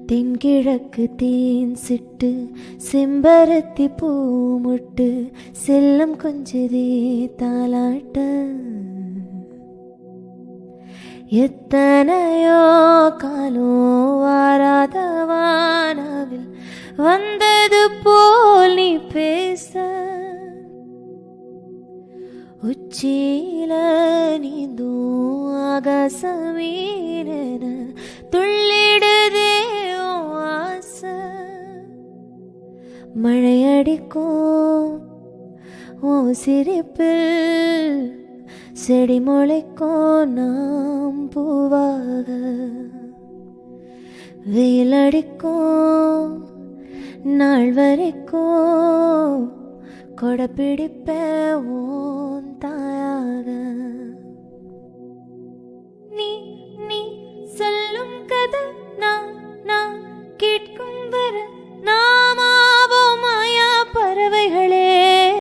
தென்கிழக்கு தேன் சிட்டு செம்பருத்தி பூமுட்டு செல்லம் கொஞ்சதே தாலாட்ட. எத்தனையோ காலம் வாராத வானாவில் வந்தது போல் நீ பேச. உச்சியில நீந்தும் ஆகாசமீன துள்ளிடுதே ஆசை. மழையடிக்கும் ஓ சிரிப்பில் செடி முளைக்கும் நாம் பூவாக. வெயிலடிக்கும் நாள் வரைக்கும் கொடை பிடிப்ப ஓன் தாயாக. நீ நீ சொல்லும் கதை நான்